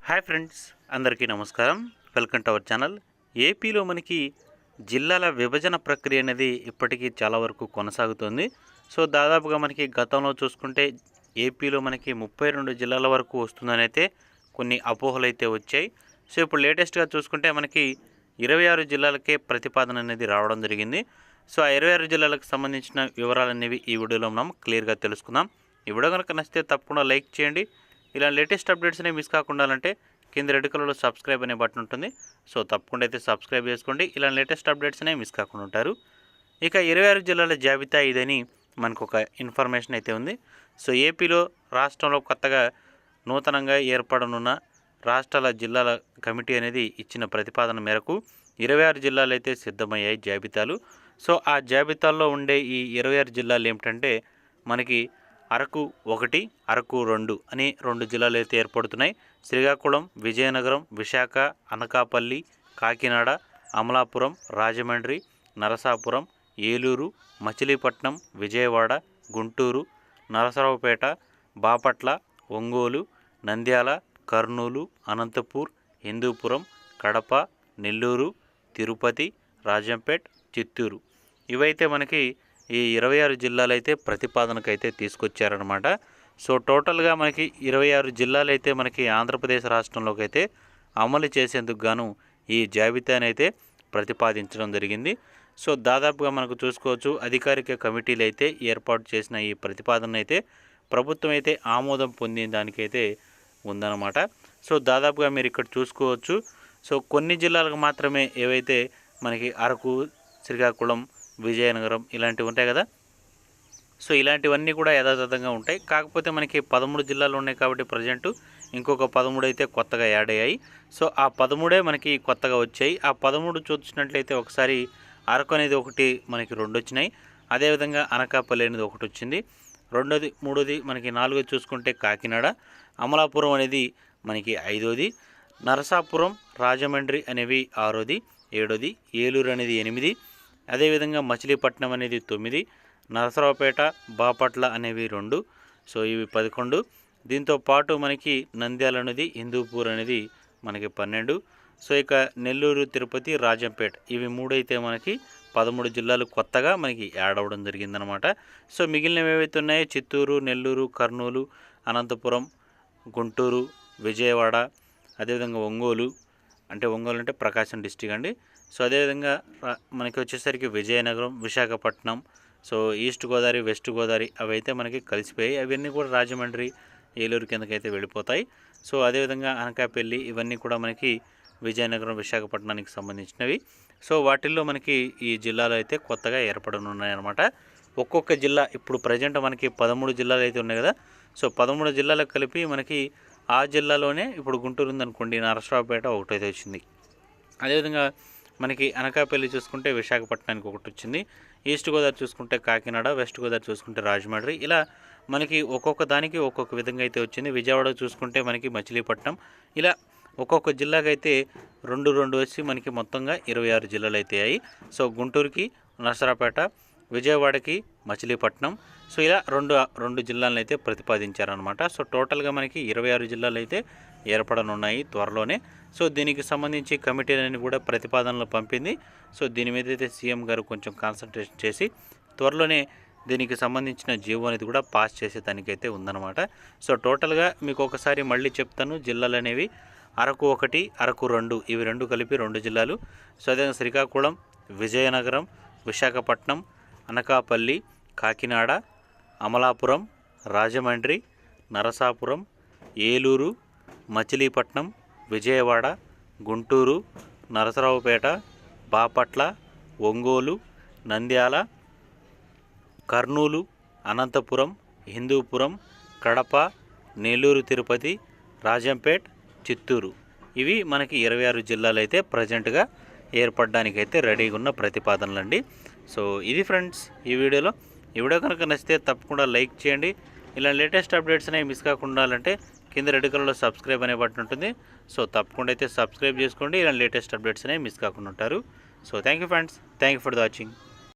Hi friends, అందరికీ నమస్కారం. Welcome to our channel. ఏపీలో మనకి జిల్లాల విభజన ప్రక్రియ అనేది ఇప్పటికీ చాలా వరకు కొనసాగుతుంది. సో దాదాపుగా మనకి గతంలో చూసుకుంటే ఏపీలో మనకి 32 జిల్లాల వరకు వస్తుందని అయితే కొన్ని అపోహలు అయితే వచ్చాయి. సో ఇప్పుడు లేటెస్ట్గా చూసుకుంటే మనకి 26 జిల్లాలకే ప్రతిపాదన అనేది రావడం జరిగింది. సో ఆ 26 జిల్లాలకు సంబంధించిన వివరాలు అనేవి ఈ వీడియోలో మనం క్లియర్గా తెలుసుకుందాం. ఈ వీడియో కనుక నచ్చితే తప్పకుండా లైక్ చేయండి. ఇలా లేటెస్ట్ అప్డేట్స్ అనేవి మిస్ కాకుండా అంటే కింద రెడ్ కలర్లో సబ్స్క్రైబ్ అనే బటన్ ఉంటుంది. సో తప్పకుండా అయితే సబ్స్క్రైబ్ చేసుకోండి. ఇలా లేటెస్ట్ అప్డేట్స్ అనేవి మిస్ కాకుండా ఉంటారు. ఇక 26 జిల్లాల జాబితా ఇదని మనకు ఒక ఇన్ఫర్మేషన్ అయితే ఉంది. సో ఏపీలో రాష్ట్రంలో కొత్తగా నూతనంగా ఏర్పడనున్న రాష్ట్రాల జిల్లాల కమిటీ అనేది ఇచ్చిన ప్రతిపాదన మేరకు 26 జిల్లాలు అయితే సిద్ధమయ్యాయి జాబితాలు. సో ఆ జాబితాల్లో ఉండే ఈ 26 జిల్లాలు ఏమిటంటే మనకి అరకు 1, అరకు 2 అని 2 జిల్లాలు అయితే ఏర్పడుతున్నాయి. శ్రీకాకుళం, విజయనగరం, విశాఖ, అనకాపల్లి, కాకినాడ, అమలాపురం, రాజమండ్రి, నరసాపురం, ఏలూరు, మచిలీపట్నం, విజయవాడ, గుంటూరు, నరసరావుపేట, బాపట్ల, ఒంగోలు, నంద్యాల, కర్నూలు, అనంతపూర్, హిందూపురం, కడప, నెల్లూరు, తిరుపతి, రాజంపేట్, చిత్తూరు ఇవైతే మనకి ఈ 26 జిల్లాలు అయితే ప్రతిపాదనకు అయితే తీసుకొచ్చారనమాట. సో టోటల్గా మనకి 26 జిల్లాలు అయితే మనకి ఆంధ్రప్రదేశ్ రాష్ట్రంలోకి అయితే అమలు చేసేందుకు గాను ఈ జాబితాని అయితే ప్రతిపాదించడం జరిగింది. సో దాదాపుగా మనకు చూసుకోవచ్చు అధికారిక కమిటీలు అయితే ఏర్పాటు చేసిన ఈ ప్రతిపాదన అయితే ప్రభుత్వం అయితే ఆమోదం పొందిన దానికైతే ఉందన్నమాట. సో దాదాపుగా మీరు ఇక్కడ చూసుకోవచ్చు. సో కొన్ని జిల్లాలకు మాత్రమే ఏవైతే మనకి అరకు, శ్రీకాకుళం, విజయనగరం ఇలాంటివి ఉంటాయి కదా. సో ఇలాంటివన్నీ కూడా యథాతథంగా ఉంటాయి. కాకపోతే మనకి 13 జిల్లాలు ఉన్నాయి కాబట్టి ప్రజెంటు ఇంకొక 13 అయితే కొత్తగా యాడ్ అయ్యాయి. సో ఆ 13 మనకి కొత్తగా వచ్చాయి. ఆ 13 చూసినట్లయితే ఒకసారి అరకు అనేది ఒకటి మనకి 2 వచ్చినాయి. అదేవిధంగా అనకాపల్లి అనేది ఒకటి వచ్చింది. రెండోది, మూడోది మనకి 4 చూసుకుంటే కాకినాడ, అమలాపురం అనేది మనకి 5ది, నరసాపురం, రాజమండ్రి అనేవి 6ది, 7ది, ఏలూరు అనేది 8, అదేవిధంగా మచిలీపట్నం అనేది 9, నరసరావుపేట, బాపట్ల అనేవి 2, సో ఇవి 11. దీంతో పాటు మనకి నంద్యాల అనేది, హిందూపూర్ అనేది మనకి 12. సో ఇక నెల్లూరు, తిరుపతి, రాజంపేట ఇవి 3 అయితే మనకి 13 జిల్లాలు కొత్తగా మనకి యాడ్ అవ్వడం జరిగిందనమాట. సో మిగిలినవి ఏవైతే ఉన్నాయో చిత్తూరు, నెల్లూరు, కర్నూలు, అనంతపురం, గుంటూరు, విజయవాడ, అదేవిధంగా ఒంగోలు అంటే ప్రకాశం డిస్టిక్ అండి. సో అదేవిధంగా మనకి వచ్చేసరికి Vizianagaram, Visakhapatnam, so east Godavari, west Godavari అవి అయితే మనకి కలిసిపోయాయి. అవన్నీ కూడా రాజమండ్రి, ఏలూరు కిందకైతే వెళ్ళిపోతాయి. సో అదేవిధంగా అనకాపల్లి ఇవన్నీ కూడా మనకి విజయనగరం, విశాఖపట్నానికి సంబంధించినవి. సో వాటిల్లో మనకి ఈ జిల్లాలు అయితే కొత్తగా ఏర్పడనున్నాయన్నమాట. ఒక్కొక్క జిల్లా ఇప్పుడు ప్రజెంట్ మనకి 13 జిల్లాలు అయితే ఉన్నాయి కదా. సో 13 జిల్లాలకు కలిపి మనకి ఆ జిల్లాలోనే ఇప్పుడు గుంటూరు ఉందనుకోండి, నరసరావుపేట ఒకటైతే వచ్చింది. అదేవిధంగా మనకి అనకాపల్లి చూసుకుంటే విశాఖపట్నానికి ఒకటి వచ్చింది. ఈస్ట్ గోదావరి చూసుకుంటే కాకినాడ, వెస్ట్ గోదావరి చూసుకుంటే రాజమండ్రి, ఇలా మనకి ఒక్కొక్క దానికి ఒక్కొక్క విధంగా అయితే వచ్చింది. విజయవాడ చూసుకుంటే మనకి మచిలీపట్నం, ఇలా ఒక్కొక్క జిల్లాకైతే 2 వచ్చి మనకి మొత్తంగా 26 జిల్లాలు అయితే అయ్యాయి. సో గుంటూరుకి నరసరావుపేట, విజయవాడకి మచిలీపట్నం, సో ఇలా రెండు జిల్లాలను అయితే ప్రతిపాదించారనమాట. సో టోటల్గా మనకి 26 జిల్లాలు అయితే ఏర్పడనున్నాయి త్వరలోనే. సో దీనికి సంబంధించి కమిటీలని కూడా ప్రతిపాదనలు పంపింది. సో దీని మీద అయితే సీఎం గారు కొంచెం కాన్సన్ట్రేషన్ చేసి త్వరలోనే దీనికి సంబంధించిన జీవో అనేది కూడా పాస్ చేసే దానికైతే ఉందన్నమాట. సో టోటల్గా మీకు ఒకసారి మళ్ళీ చెప్తాను. జిల్లాలు అనేవి అరకు 1, అరకు 2 ఇవి 2 కలిపి 2 జిల్లాలు. సో అదే శ్రీకాకుళం, విజయనగరం, విశాఖపట్నం, అనకాపల్లి, కాకినాడ, అమలాపురం, రాజమండ్రి, నరసాపురం, ఏలూరు, మచిలీపట్నం, విజయవాడ, గుంటూరు, నరసరావుపేట, బాపట్ల, ఒంగోలు, నంద్యాల, కర్నూలు, అనంతపురం, హిందూపురం, కడప, నెల్లూరు, తిరుపతి, రాజంపేట్, చిత్తూరు ఇవి మనకి 26 జిల్లాలు అయితే ప్రజెంట్గా ఏర్పడడానికైతే రెడీగా ఉన్న ప్రతిపాదనలండి. సో ఇది ఫ్రెండ్స్ ఈ వీడియో కనుక నచ్చితే తప్పకుండా లైక్ చేయండి. ఇలా లేటెస్ట్ అప్డేట్స్ అనేవి మిస్ కాకుండా ఉండాలంటే కింద రెడ్ కలర్లో సబ్స్క్రైబ్ అనే బటన్ ఉంటుంది. సో తప్పకుండా అయితే సబ్స్క్రైబ్ చేసుకోండి. ఇలా లేటెస్ట్ అప్డేట్స్ అనేవి మిస్ కాకుండా ఉంటారు. So thank you friends, thank you for the watching.